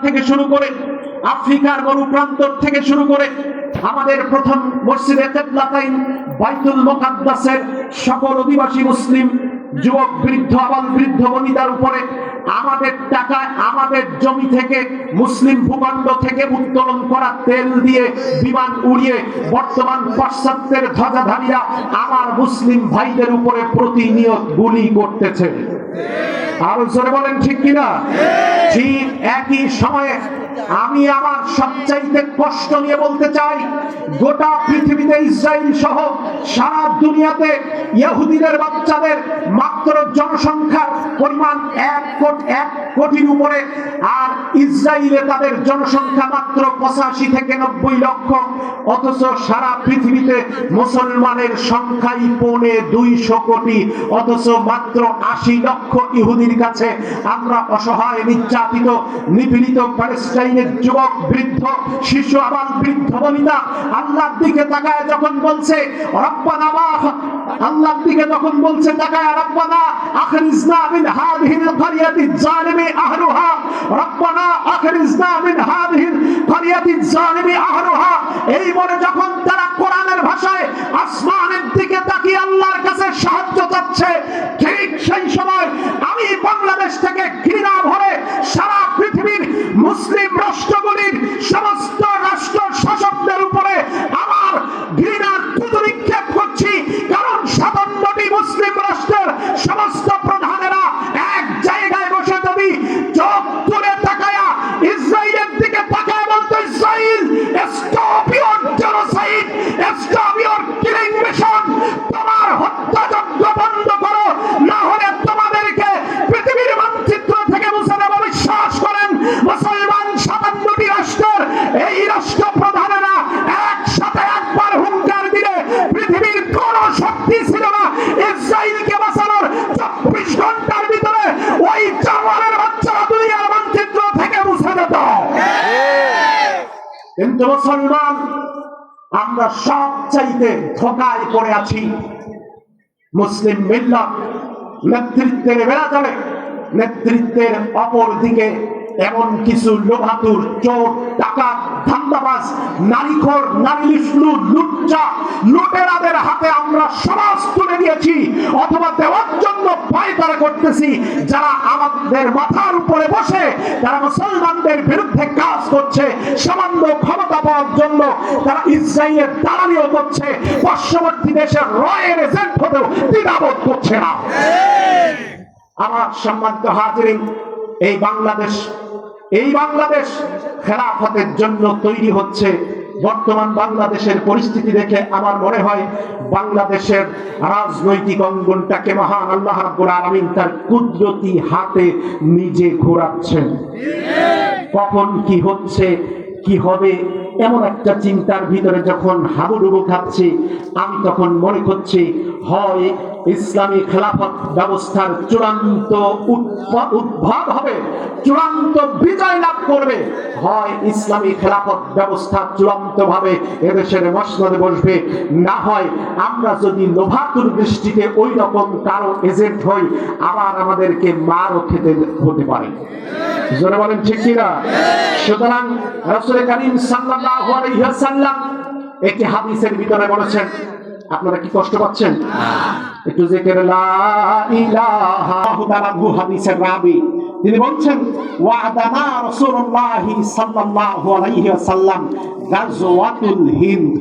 থেকে শুরু করে আফ্রিকার মরুপ্রান্তর থেকে শুরু করে আমাদের প্রথম মসজিদে কিবলাতাইন বাইতুল মুকাদ্দাসের সকল অধিবাসী মুসলিম যুবক বৃদ্ধ আবাল বৃদ্ধ বনিতার উপরে আমাদের টাকায় আমাদের জমি থেকে মুসলিম ভূখণ্ড থেকে উত্তোলন করা তেল দিয়ে বিমান উড়িয়ে বর্তমান পাশ্চাত্যের ধ্বজাধারীরা আমার মুসলিম ভাইদের উপরে প্রতিনিয়ত গুলি করতেছে। আরো জোরে বলেন ঠিক কিনা? ঠিক একই সময়ে আমি আমার সবচাইতে কষ্ট নিয়ে বলতে চাই, গোটা পৃথিবীতে ইসরায়েল সহ সারা দুনিয়াতে ইহুদিদের বাচ্চাদের মাত্র জনসংখ্যার পরিমাণ 1 কোটির উপরে, আর ইসরায়েলে তাদের জনসংখ্যা মাত্র 85 থেকে 90 লক্ষ। অথচ সারা পৃথিবীতে মুসলমানের সংখ্যাই 250 কোটি, অথচ মাত্র 80 লক্ষ ইহুদির কাছে আমরা অসহায়, নির্যাতিত, নিপীড়িত প্যালেস্টাইনের যুবক বৃদ্ধ শিশু আবাল বৃদ্ধ বনিতা আল্লাহর দিকে তাকায় যখন বলছে রব্বানা আল্লাহর দিকে যখন বলছে তাকায় রব্বানা আখরিজনা মিন হাযিহিল ক্বরিয়াতি যালিমি আহলুহা, রব্বানা আখরিজনা মিন হাযিহিল ক্বরিয়াতি যালিমি আহলুহা, এই বলে যখন তারা কোরআনের ভাষায় আসমানের দিকে তাকিয়ে আল্লাহর কাছে সাহায্য চাচ্ছে, ঠিক সেই সময় আমি বাংলাদেশ থেকে ঘৃণা ভরে সারা পৃথিবীর মুসলিম রাষ্ট্রগুলির সমস্ত রাষ্ট্র শাসকদের উপরে আমার ঘৃণার থুতু নিক্ষেপ করছি। কারণ 57টি মুসলিম রাষ্ট্রের সমস্ত প্রধানেরা এক জায়গায় বসে যদি চোখ তুলে তাকায়া ইসরায়েলের দিকে তাকায় বলতো, Israel stop your genocide, stop your killing mission, তোমার হত্যাযজ্ঞ বন্ধ করো, না হলে তোমাদেরকে পৃথিবীর মানচিত্র থেকে মুছে দেব। বিশ্বাস করেন মুসলমান 57টি রাষ্ট্রের এই রাষ্ট্র প্রধানেরা একসাথে একবার হুঙ্কার দিলে পৃথিবীর কোন শক্তি ছিল না ইসরায়েলকে বাঁচানোর। 24 ঘন্টার ভিতরে ওই জানোয়ারের বাচ্চারা দুনিয়ার মানচিত্র থেকে মুছে যেত। কিন্তু মুসলমান আমরা সব চাইতে ধোঁকায় পড়ে আছি। মুসলিম মিল্লাত নেতৃত্বের বেড়া চলে, নেতৃত্বের অপর দিকে এমন কিছু লোভাতুর, চোর, ডাকাত, ধান্দাবাজ, নারীখোর, নারীলিপ্সু, লুচ্চা, লুটেরাদের হাতে আমরা সমাজ তুলে দিয়েছি অথবা দেওয়ার জন্য পায়তারা করতেছি, যারা আমাদের মাথার উপরে বসে তারা মুসলমানদের বিরুদ্ধে কাজ করছে। সামান্য ক্ষমতা পাওয়ার জন্য তারা ইসরায়েলের দালালিও করছে, পার্শ্ববর্তী দেশের রয়ের এজেন্ট হতেও দ্বিধাবোধ করছে না। আমার সম্মানিত হাজিরিন, এই বাংলাদেশ খেলাফতের জন্য তৈরি হচ্ছে। বর্তমান বাংলাদেশের পরিস্থিতি দেখে আমার মনে হয় বাংলাদেশের রাজনৈতিক অঙ্গনটাকে মহান আল্লাহ রাব্বুল আলামিন তার কুদরতি হাতে নিজে ঘোরাচ্ছেন। কখন কি হচ্ছে, কি হবে, এমন একটা চিন্তার ভিতরে যখন হাবুডুবু খাচ্ছি, আমি তখন মনে করছি হয় ইসলামী খেলাফত ব্যবস্থার চূড়ান্ত উদ্ভব হবে, চূড়ান্ত বিজয় লাভ করবে, হয় ইসলামী খেলাফত ব্যবস্থা চূড়ান্ত ভাবে এদেশের মসনদে বসবে। না হয় আমরা যদি লোভাতুর দৃষ্টিতে ওই রকম কারো এজেন্ট হই, আবার আমাদেরকে মারও খেতে হতে পারে। জোরে বলেন ঠিক কিনা? সুতরাং রাসূল কারীম সাল্লাল্লাহু আলাইহি ওয়াসাল্লাম একটি হাদিসের ভিতরে বলেছেন, আপনারা কি কষ্ট পাচ্ছেন? একটু জিকির লা ইলাহা ইল্লাল্লাহু হাদিসের রাবি তিনি বলছেন, ওয়াদানা রাসূলুল্লাহ সাল্লাল্লাহু আলাইহি ওয়াসাল্লাম গাজওয়াতুল হিন্দ